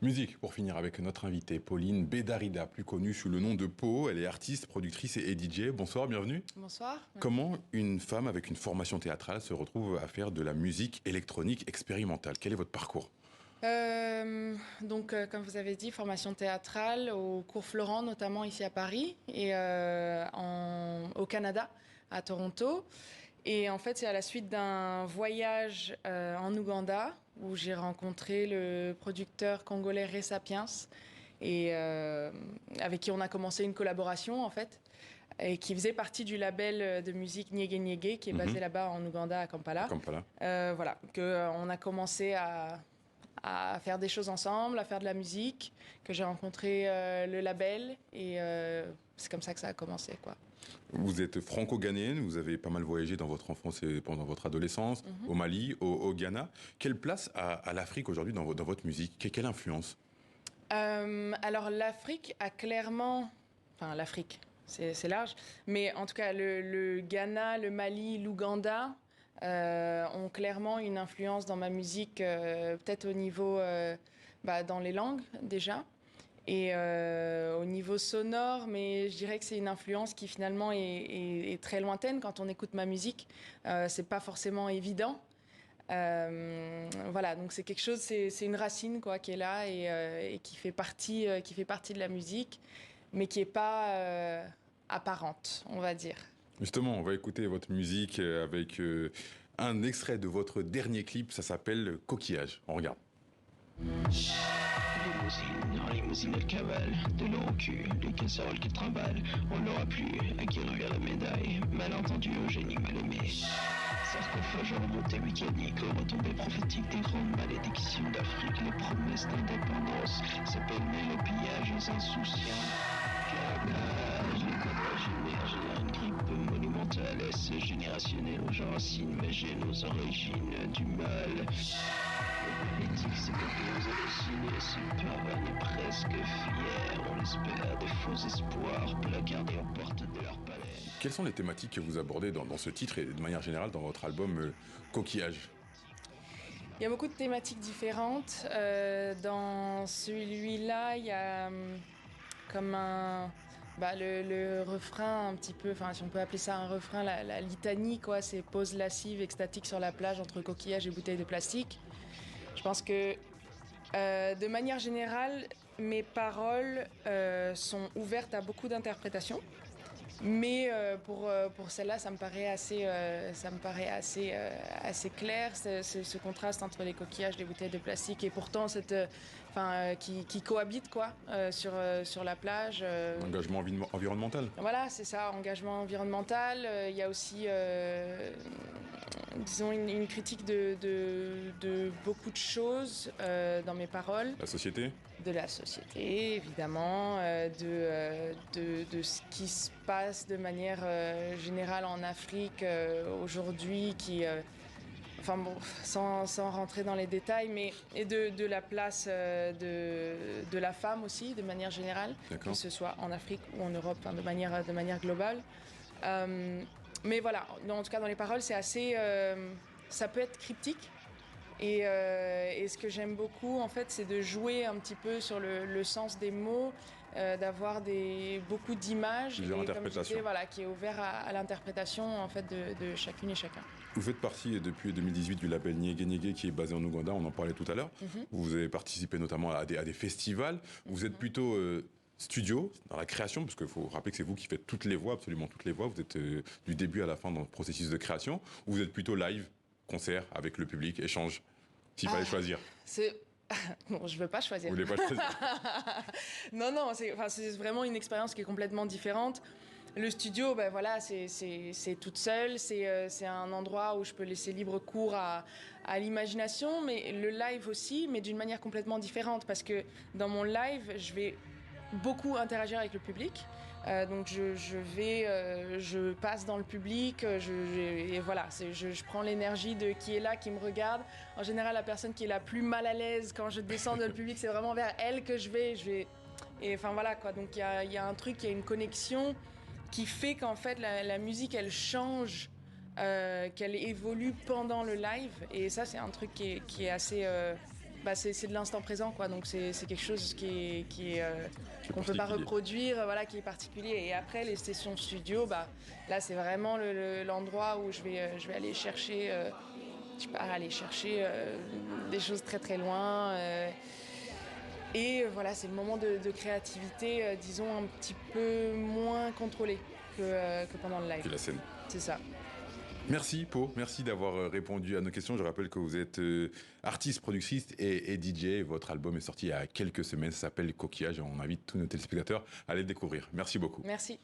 Musique, pour finir avec notre invitée, Pauline Bédarida, plus connue sous le nom de Po. Elle est artiste, productrice et DJ. Bonsoir, bienvenue. Bonsoir. Comment une femme avec une formation théâtrale se retrouve à faire de la musique électronique expérimentale? Quel est votre parcours? Comme vous avez dit, formation théâtrale au cours Florent, notamment ici à Paris et au Canada, à Toronto. Et en fait, c'est à la suite d'un voyage en Ouganda où j'ai rencontré le producteur congolais Ray Sapiens et avec qui on a commencé une collaboration en fait et qui faisait partie du label de musique Nyege Nyege qui est basé là-bas en Ouganda à Kampala. Kampala. Voilà, on a commencé à faire des choses ensemble, à faire de la musique, que j'ai rencontré le label et c'est comme ça que ça a commencé, quoi. Vous êtes franco-ghanéenne, vous avez pas mal voyagé dans votre enfance et pendant votre adolescence, au Mali, au Ghana. Quelle place a l'Afrique aujourd'hui dans votre musique? Quelle influence? Alors l'Afrique a clairement... Enfin l'Afrique, c'est large. Mais en tout cas, le Ghana, le Mali, l'Ouganda ont clairement une influence dans ma musique, peut-être au niveau... dans les langues déjà. Et au niveau sonore, mais je dirais que c'est une influence qui finalement est très lointaine quand on écoute ma musique. C'est pas forcément évident. Voilà, donc c'est quelque chose, c'est une racine quoi qui est là et qui fait partie de la musique, mais qui est pas apparente, on va dire. Justement, on va écouter votre musique avec un extrait de votre dernier clip, ça s'appelle Coquillage. On regarde. Limousine de cavale, de l'eau au cul, les casseroles qui trimballent, on l'aura plus à qui revient la médaille, malentendu au génie mal aimé. Sarcophage en remontée mécanique, aux retombées prophétiques des grandes malédictions d'Afrique, les promesses d'indépendance, s'appellent le pillage aux insouciants. Carnage, les copages émergent, une grippe monumentale, est-ce générationnel aux gens racines, mais j'ai nos origines du mal. L'éthique, c'est que nous hallucinés, si parvenus presque fiers, on l'espère, des faux espoirs, placardés aux portes de leur palais. Quelles sont les thématiques que vous abordez dans ce titre et de manière générale dans votre album Coquillage? Il y a beaucoup de thématiques différentes. Dans celui-là, il y a comme le refrain un petit peu, enfin si on peut appeler ça un refrain, la litanie quoi, c'est pause lascive, extatique sur la plage entre coquillages et bouteilles de plastique. Je pense que de manière générale, mes paroles sont ouvertes à beaucoup d'interprétations. Mais pour celle-là, ça me paraît assez clair, ce contraste entre les coquillages, les bouteilles de plastique et pourtant qui cohabitent quoi, sur la plage. Engagement environnemental. Voilà, c'est ça, engagement environnemental. Il y a aussi, disons, une critique de beaucoup de choses dans mes paroles. La société? De la société, évidemment, de ce qui se passe de manière générale en Afrique aujourd'hui, sans rentrer dans les détails, et de la place de la femme aussi, de manière générale, que ce soit en Afrique ou en Europe, de manière globale. Mais voilà, en tout cas dans les paroles, c'est assez, ça peut être cryptique. Et ce que j'aime beaucoup, en fait, c'est de jouer un petit peu sur le sens des mots, d'avoir beaucoup d'images, et comme je disais, voilà, qui est ouvert à l'interprétation en fait de chacune et chacun. Vous faites partie depuis 2018 du label Nyege Nyege qui est basé en Ouganda, on en parlait tout à l'heure. Vous avez participé notamment à des festivals. Vous êtes plutôt studio dans la création, parce qu'il faut rappeler que c'est vous qui faites toutes les voix, absolument toutes les voix. Vous êtes du début à la fin dans le processus de création. Ou vous êtes plutôt live, concert avec le public, échange, s'il fallait choisir. Non, je veux pas choisir. Vous voulez pas choisir? Non, c'est vraiment une expérience qui est complètement différente. Le studio, voilà, c'est toute seule, c'est un endroit où je peux laisser libre cours à l'imagination, mais le live aussi, mais d'une manière complètement différente, parce que dans mon live, je vais beaucoup interagir avec le public. Donc je passe dans le public, et voilà, je prends l'énergie de qui est là, qui me regarde. En général, la personne qui est la plus mal à l'aise quand je descends dans le public, c'est vraiment vers elle que je vais. Et enfin voilà quoi. Donc il y a un truc, il y a une connexion qui fait qu'en fait la musique elle change, qu'elle évolue pendant le live. Et ça c'est un truc qui est assez c'est de l'instant présent, quoi. Donc c'est quelque chose qu'on peut pas particulier. reproduire, voilà, qui est particulier. Et après les sessions studio, là c'est vraiment l'endroit où je vais aller chercher, je sais pas, aller chercher des choses très très loin. Et voilà, c'est le moment de créativité, disons un petit peu moins contrôlé que pendant le live. Puis la scène. C'est ça. Merci Pau, merci d'avoir répondu à nos questions. Je rappelle que vous êtes artiste, productrice et DJ. Votre album est sorti il y a quelques semaines, ça s'appelle Coquillage et on invite tous nos téléspectateurs à aller le découvrir. Merci beaucoup. Merci.